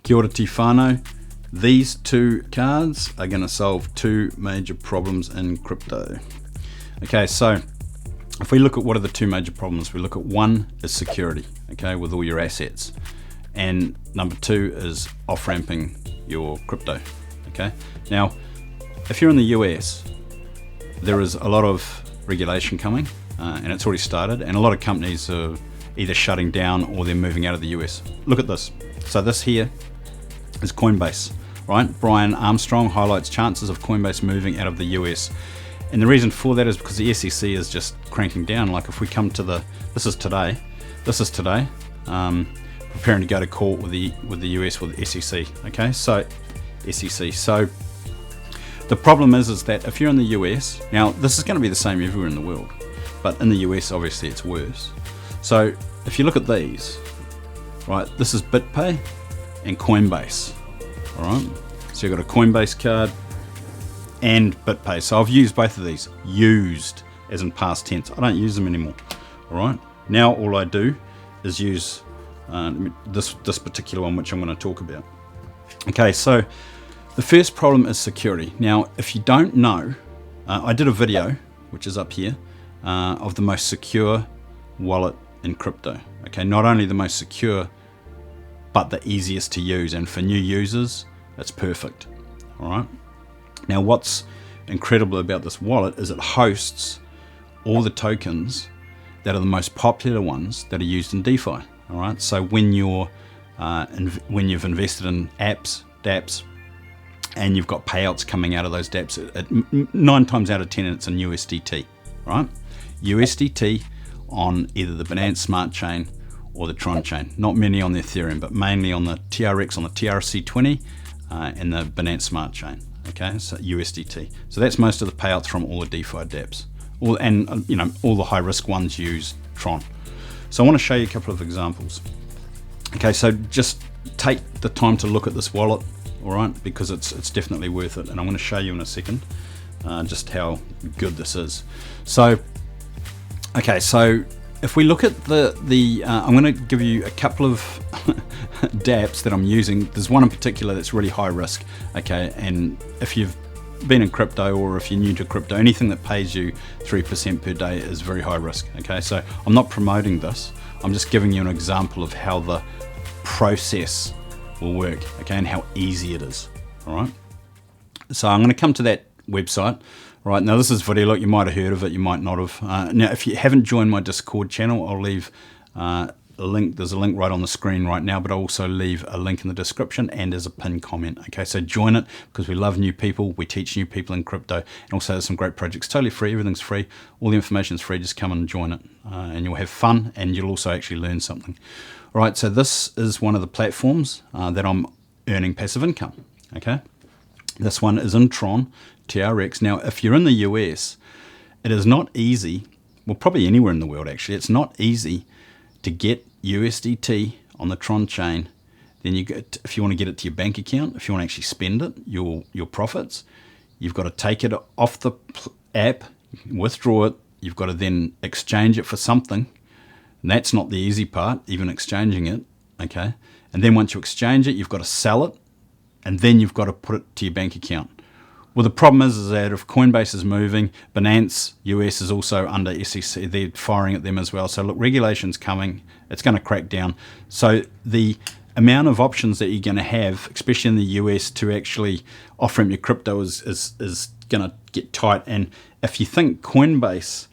Kia ora Tifano. These two cards are going to solve two major problems in crypto. Okay, so if we look at what are the two major problems, we look at one is security, okay, with all your assets. And number two is off-ramping your crypto, okay? Now, if you're in the US, there is a lot of regulation coming, and it's already started, and a lot of companies are either shutting down or they're moving out of the US. Look at this. So this here is Coinbase, right? Brian Armstrong highlights chances of Coinbase moving out of the US. And the reason for that is because the SEC is just cranking down. Like if we come to this is today, preparing to go to court with the US with the SEC, okay? So SEC. So the problem is that if you're in the US, now this is going to be the same everywhere in the world, but in the US obviously it's worse. So if you look at these, right, this is BitPay and Coinbase, all right? So you've got a Coinbase card and BitPay. So I've used both of these, used as in past tense. I don't use them anymore, all right? Now all I do is use this particular one, which I'm going to talk about. Okay, so the first problem is security. Now, if you don't know, I did a video, which is up here, of the most secure wallet in crypto. Okay, not only the most secure, but the easiest to use. And for new users, it's perfect. All right. Now, what's incredible about this wallet is it hosts all the tokens that are the most popular ones that are used in DeFi. All right. So when you're when you've invested in apps, dApps, and you've got payouts coming out of those dApps, 9 times out of 10 it's in USDT, right? USDT on either the Binance Smart Chain or the Tron chain. Not many on the Ethereum, but mainly on the TRX, on the TRC20, and the Binance Smart Chain. Okay, so USDT. So that's most of the payouts from all the DeFi dApps. All the high risk ones use Tron. So I want to show you a couple of examples. Okay, so just take the time to look at this wallet, all right, because it's definitely worth it, and I'm going to show you in a second just how good this is. So, okay, so if we look at I'm going to give you a couple of dApps that I'm using. There's one in particular that's really high risk, okay, and if you've been in crypto or if you're new to crypto, anything that pays you 3% per day is very high risk, okay? So I'm not promoting this, I'm just giving you an example of how the process will work, okay, and how easy it is, all right? So I'm going to come to that website. Right, now this is VideoLook. You might have heard of it, you might not have. Now, if you haven't joined my Discord channel, I'll leave a link. There's a link right on the screen right now, but I'll also leave a link in the description and as a pinned comment. Okay, so join it because we love new people. We teach new people in crypto, and also there's some great projects, totally free. Everything's free. All the information's free. Just come and join it, and you'll have fun, and you'll also actually learn something. All right, so this is one of the platforms that I'm earning passive income. Okay, this one is in Tron TRX. Now, if you're in the US, it is not easy, well, probably anywhere in the world actually, it's not easy to get USDT on the Tron chain. Then you get, if you want to get it to your bank account, if you want to actually spend it, your profits, you've got to take it off the app, withdraw it, you've got to then exchange it for something, and that's not the easy part, even exchanging it, okay? And then once you exchange it, you've got to sell it, and then you've got to put it to your bank account. Well, the problem is that if Coinbase is moving, Binance US is also under SEC. They're firing at them as well. So look, regulation's coming. It's going to crack down. So the amount of options that you're going to have, especially in the US, to actually off-ramp your crypto is going to get tight. And if you think Coinbase,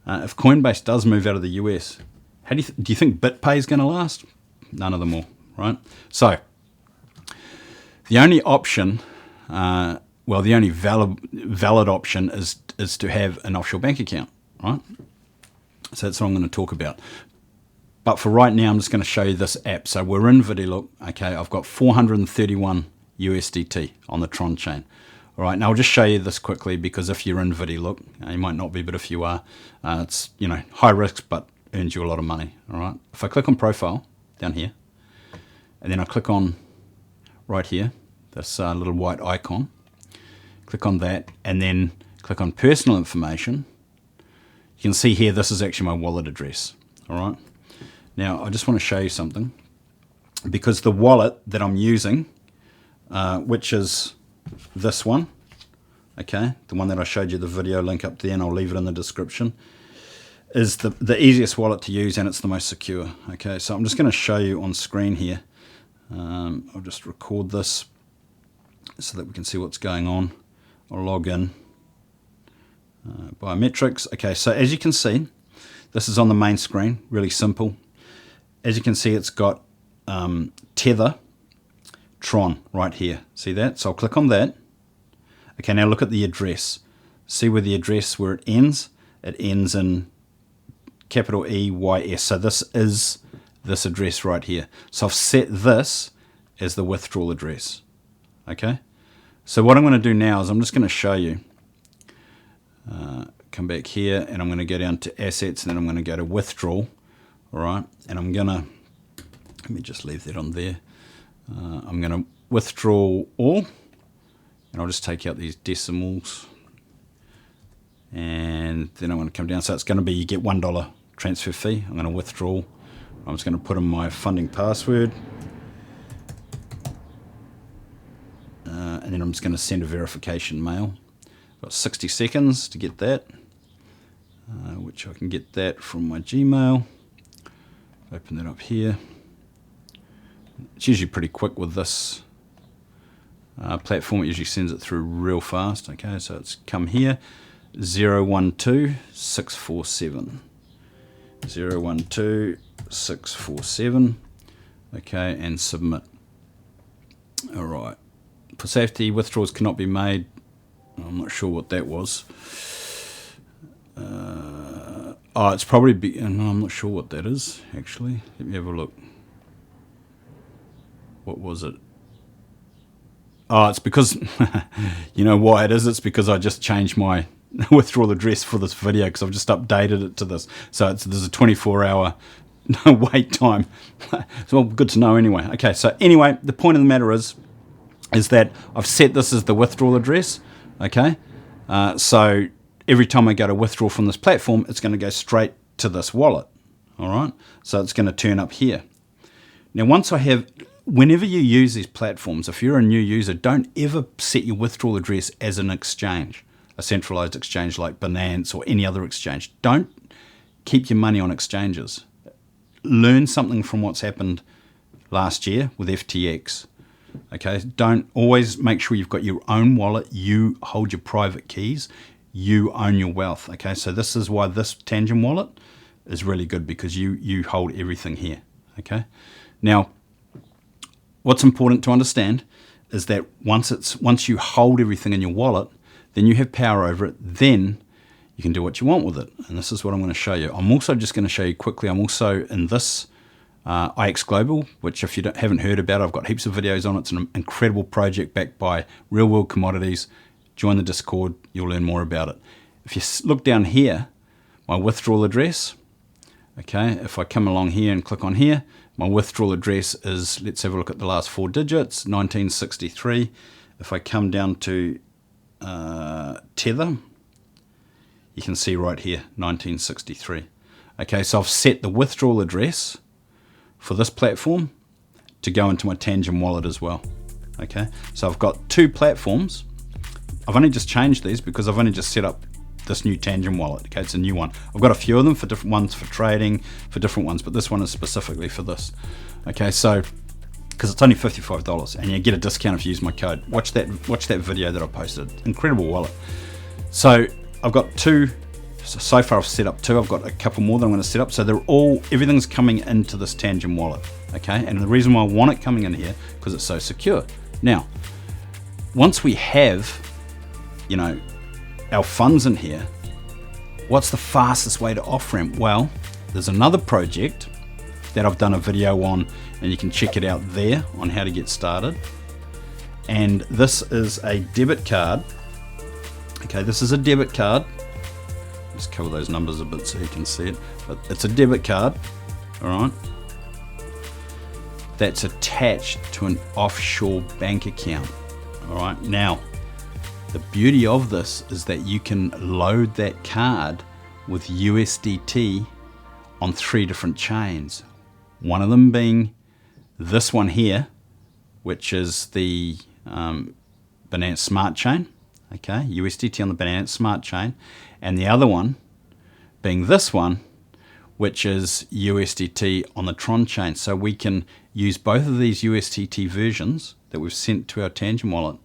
if Coinbase does move out of the US, how do you think BitPay is going to last? None of them will, right? So the only option, the only valid option is to have an offshore bank account, right? So that's what I'm going to talk about. But for right now, I'm just going to show you this app. So we're in VideoLook. Okay, I've got 431 USDT on the Tron chain. All right, now I'll just show you this quickly because if you're in VideoLook, you might not be, but if you are, it's high risk but earns you a lot of money. All right, if I click on profile down here, and then I click on right here, this little white icon. Click on that and then click on personal information. You can see here this is actually my wallet address. All right. Now I just want to show you something. because the wallet that I'm using, which is this one, okay, the one that I showed you the video link up there, and I'll leave it in the description, is the easiest wallet to use, and it's the most secure. Okay, so I'm just going to show you on screen here. I'll just record this so that we can see what's going on. I'll log in. Biometrics. Okay, so as you can see, this is on the main screen, really simple. As you can see, it's got Tether Tron right here. See that? So I'll click on that. Okay, now look at the address. See where the address, where it ends? It ends in capital EYS. So this is this address right here. So I've set this as the withdrawal address. Okay, so what I'm going to do now is I'm just going to show you. Come back here, and I'm going to go down to assets, and then I'm going to go to withdrawal. All right, and I'm going to, let me just leave that on there. I'm going to withdraw all, and I'll just take out these decimals, and then I'm going to come down. So it's going to be, you get $1 transfer fee. I'm going to withdraw. I'm just going to put in my funding password, and then I'm just going to send a verification mail. Got 60 seconds to get that, which I can get that from my Gmail. Open that up here. It's usually pretty quick with this platform. It usually sends it through real fast. Okay, so it's come here, 012647. 012647. Okay, and submit. All right. For safety, withdrawals cannot be made. I'm not sure what that was. It's probably no, I'm not sure what that is, actually. Let me have a look. What was it? Oh, it's because, you know why it is? It's because I just changed my withdrawal address for this video, because I've just updated it to this. So there's a 24-hour wait time. It's all good to know anyway. Okay, so anyway, the point of the matter is that I've set this as the withdrawal address. Okay, so every time I go to withdraw from this platform, it's going to go straight to this wallet. All right, so it's going to turn up here. Now, whenever you use these platforms, if you're a new user, don't ever set your withdrawal address as an exchange, a centralized exchange like Binance or any other exchange. Don't keep your money on exchanges. Learn something from what's happened last year with FTX. Okay, don't always make sure you've got your own wallet. You hold your private keys. You own your wealth. Okay, so this is why this Tangent wallet is really good, because you hold everything here. Okay, now what's important to understand is that once you hold everything in your wallet, then you have power over it. Then you can do what you want with it. And this is what I'm going to show you. I'm also just going to show you quickly. I'm also in this IX Global, which if you haven't heard about, I've got heaps of videos on it. It's an incredible project backed by real world commodities. Join the Discord, you'll learn more about it. If you look down here, my withdrawal address, okay, if I come along here and click on here, my withdrawal address is, let's have a look at the last 4 digits, 1963. If I come down to Tether, you can see right here, 1963. Okay, so I've set the withdrawal address for this platform to go into my Tangent wallet as well. Okay, so I've got 2 platforms. I've only just changed these because I've only just set up this new Tangent wallet. Okay, it's a new one. I've got a few of them for different ones for trading, for different ones, but this one is specifically for this. Okay, so because it's only $55 and you get a discount if you use my code. Watch that video that I posted. Incredible wallet. So I've got 2. So far I've set up 2. I've got a couple more that I'm going to set up. So everything's coming into this Tangent wallet. Okay, and the reason why I want it coming in here because it's so secure. Now, once we have, you know, our funds in here, what's the fastest way to off-ramp? Well, there's another project that I've done a video on, and you can check it out there on how to get started. And this is a debit card. Okay, this is a debit card. Just cover those numbers a bit so you can see it. But it's a debit card, all right, that's attached to an offshore bank account. All right, now the beauty of this is that you can load that card with USDT on 3 different chains. One of them being this one here, which is the Binance Smart Chain, okay, USDT on the Binance Smart Chain, and the other one being this one, which is USDT on the Tron chain. So we can use both of these USDT versions that we've sent to our Tangent wallet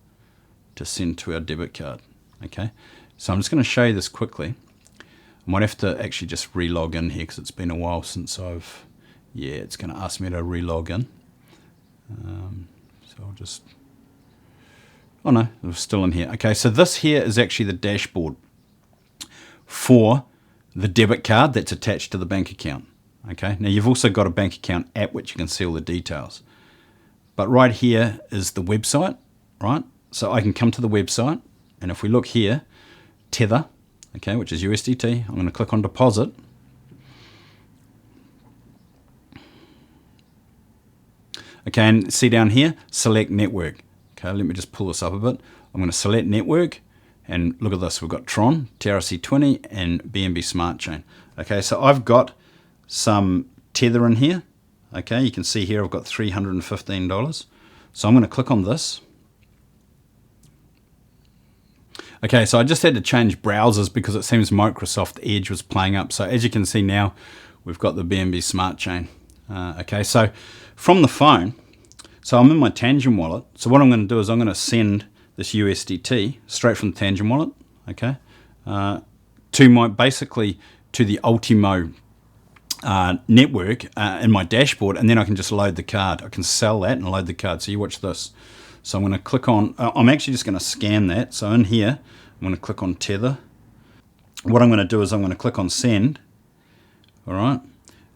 to send to our debit card. Okay, so I'm just going to show you this quickly. I might have to actually just re-log in here because it's been a while since I've, yeah, it's going to ask me to re-log in. So I'll just, oh no, it was still in here. Okay, so this here is actually the dashboard for the debit card that's attached to the bank account. Okay, now you've also got a bank account app which you can see all the details. But right here is the website, right? So I can come to the website, and if we look here, Tether, okay, which is USDT, I'm going to click on deposit. Okay, and see down here, select network. Okay, let me just pull this up a bit. I'm going to select network, and look at this. We've got Tron TRX 20 and BNB Smart Chain. Okay, so I've got some Tether in here. Okay, you can see here I've got $315. So I'm going to click on this. Okay, so I just had to change browsers because it seems Microsoft Edge was playing up. So as you can see now, we've got the BNB Smart Chain. Okay, so from the phone, so I'm in my Tangent wallet. So what I'm going to do is I'm going to send this USDT straight from the Tangent wallet, okay, to my, basically to the Ultimo network in my dashboard, and then I can just load the card. I can sell that and load the card. So you watch this. So I'm going to click on, I'm actually just going to scan that. So in here, I'm going to click on Tether. What I'm going to do is I'm going to click on send, all right,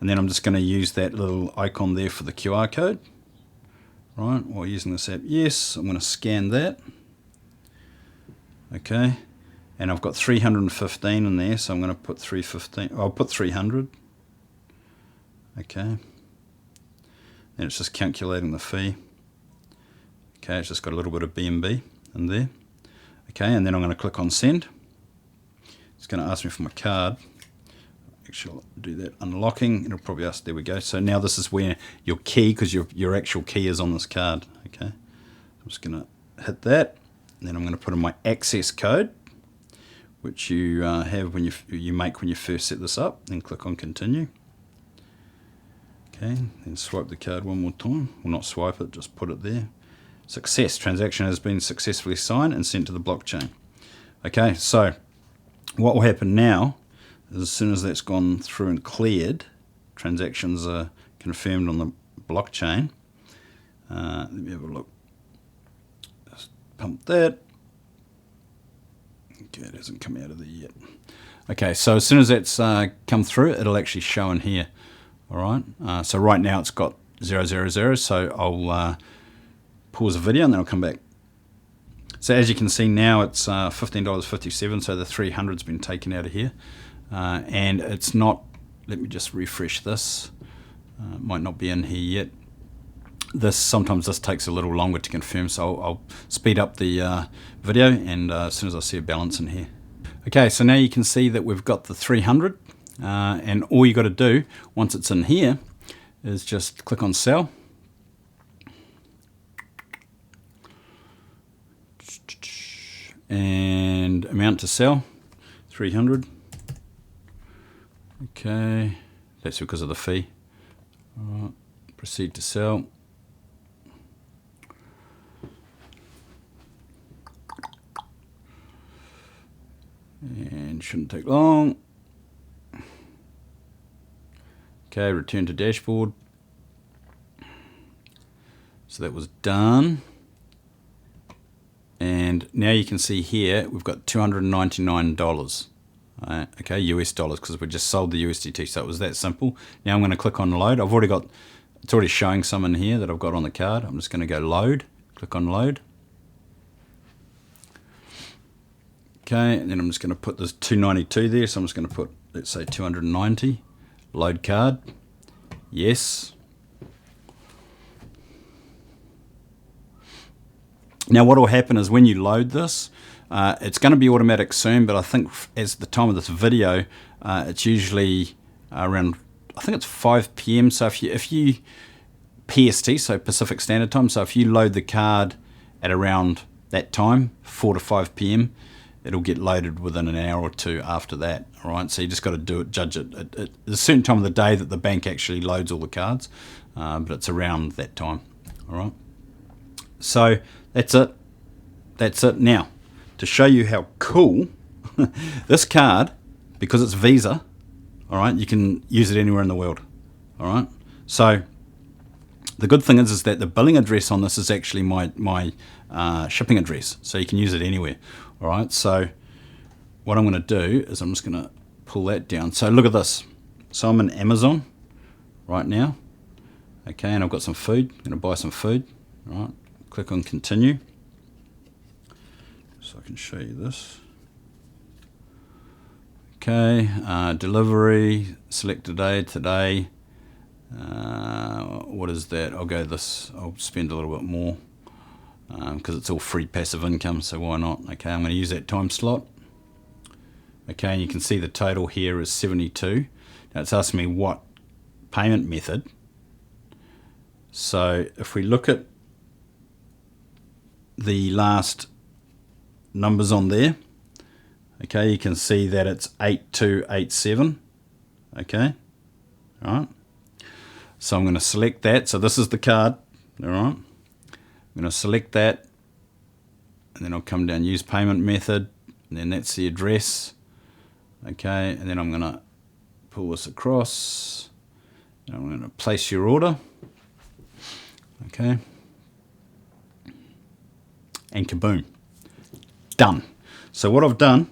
and then I'm just going to use that little icon there for the QR code, right, while using this app. Yes, I'm going to scan that. Okay, and I've got 315 in there, so I'm going to put 315. I'll put 300. Okay, and it's just calculating the fee. Okay, it's just got a little bit of BNB in there. Okay, and then I'm going to click on send. It's going to ask me for my card. Actually, I'll do that unlocking. It'll probably ask, there we go. So now this is where your key, because your actual key is on this card. Okay, I'm just going to hit that. And then I'm going to put in my access code, which you have when you make when you first set this up. Then click on continue. Okay, then swipe the card one more time. Well, not swipe it, just put it there. Success. Transaction has been successfully signed and sent to the blockchain. Okay, so what will happen now is as soon as that's gone through and cleared, transactions are confirmed on the blockchain. Let me have a look. Just pump that. Okay, it hasn't come out of there yet. Okay, so as soon as that's come through, it'll actually show in here. All right. So right now it's got 000. So I'll pause the video and then I'll come back. So as you can see now, it's $15.57. So the 300's been taken out of here, and it's not. Let me just refresh this. Might not be in here yet. Sometimes this takes a little longer to confirm, so I'll speed up the video, and as soon as I see a balance in here. Okay, so now you can see that we've got the 300, and all you got to do once it's in here is just click on sell. And amount to sell, 300. Okay, that's because of the fee. All right, proceed to sell. And shouldn't take long. Okay, return to dashboard. So that was done. And now you can see here, we've got $299, okay, US dollars, because we just sold the USDT, so it was that simple. Now I'm going to click on load. I've already got, it's already showing some in here that I've got on the card. I'm just going to go load, click on load. Okay, and then I'm just going to put this 292 there, so I'm just going to put, let's say 290, load card, yes. Now what will happen is when you load this, it's going to be automatic soon, but I think as the time of this video, it's usually around, I think it's 5 PM. So if you PST, so Pacific Standard Time. So if you load the card at around that time, 4 to 5 p.m., it'll get loaded within an hour or two after that. All right, so you just got to do it, judge it at a certain time of the day that the bank actually loads all the cards, but it's around that time. All right, so that's it. That's it. Now, to show you how cool this card, because it's Visa, all right, you can use it anywhere in the world. All right, so the good thing is that the billing address on this is actually my shipping address, so you can use it anywhere. All right, so what I'm going to do is I'm just going to pull that down. So look at this. So I'm in Amazon right now, okay, and I've got some food. I'm going to buy some food. All right, click on continue, so I can show you this. Okay, delivery, select today. What is that? I'll go this. I'll spend a little bit more because it's all free passive income, so why not? Okay, I'm going to use that time slot. Okay, and you can see the total here is 72. Now it's asking me what payment method. So if we look at the last numbers on there, okay, you can see that it's 8287. Okay, all right. So I'm going to select that. So this is the card. All right. I'm going to select that, and then I'll come down, use payment method, and then that's the address. Okay, and then I'm going to pull this across, and I'm going to place your order. Okay, and kaboom, done. So what I've done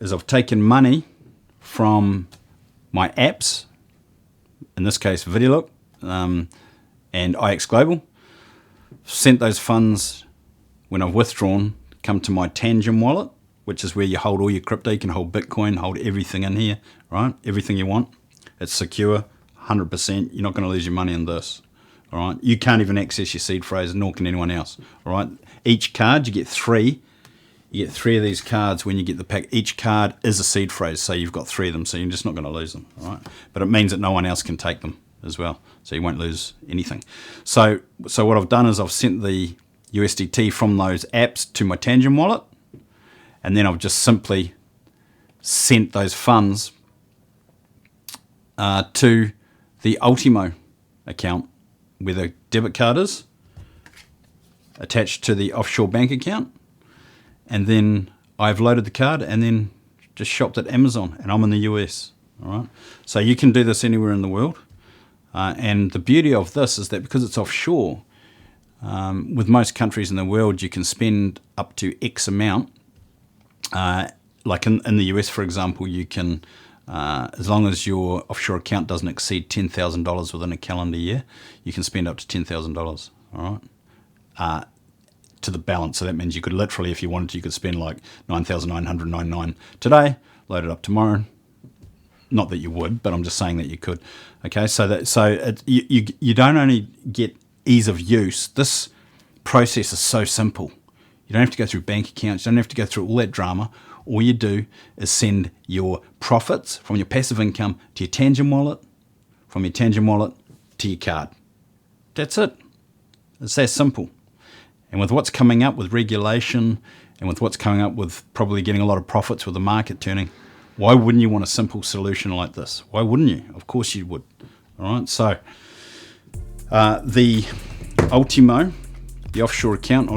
is I've taken money from my apps, in this case VideoLook and IX Global, sent those funds when I've withdrawn, come to my Tangent wallet, which is where you hold all your crypto. You can hold Bitcoin, hold everything in here, right? Everything you want. It's secure, 100%. You're not going to lose your money in this, all right? You can't even access your seed phrase, nor can anyone else, all right? Each card, you get 3. You get 3 of these cards when you get the pack. Each card is a seed phrase, so you've got 3 of them, so you're just not going to lose them, all right? But it means that no one else can take them as well, so you won't lose anything. So what I've done is I've sent the USDT from those apps to my Tangent wallet, and then I've just simply sent those funds to the Ultimo account where the debit card is attached to the offshore bank account, and then I've loaded the card and then just shopped at Amazon, and I'm in the US. All right, so you can do this anywhere in the world. And the beauty of this is that because it's offshore, with most countries in the world, you can spend up to X amount. Like in the US, for example, you can, as long as your offshore account doesn't exceed $10,000 within a calendar year, you can spend up to $10,000, all right, to the balance. So that means you could literally, if you wanted to, you could spend like $9,999 today, load it up tomorrow. Not that you would, but I'm just saying that you could. Okay, you don't only get ease of use. This process is so simple. You don't have to go through bank accounts. You don't have to go through all that drama. All you do is send your profits from your passive income to your Tangent wallet, from your Tangent wallet to your card. That's it. It's that simple. And with what's coming up with regulation, and with what's coming up with probably getting a lot of profits with the market turning, why wouldn't you want a simple solution like this? Why wouldn't you? Of course you would. All right. So the Ultimo, the offshore account,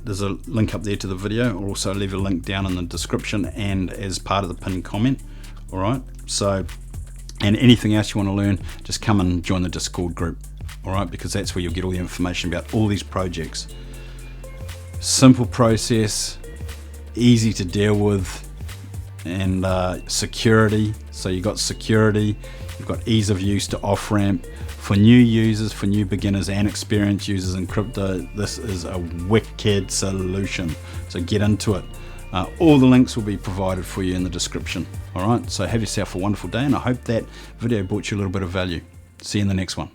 there's a link up there to the video. I'll also leave a link down in the description and as part of the pinned comment. All right. So, and anything else you want to learn, just come and join the Discord group. All right, because that's where you'll get all the information about all these projects. Simple process, easy to deal with. And security, so you've got security, you've got ease of use to off-ramp. For new users, for new beginners and experienced users in crypto, this is a wicked solution, so get into it. All the links will be provided for you in the description. All right, so have yourself a wonderful day, and I hope that video brought you a little bit of value. See you in the next one.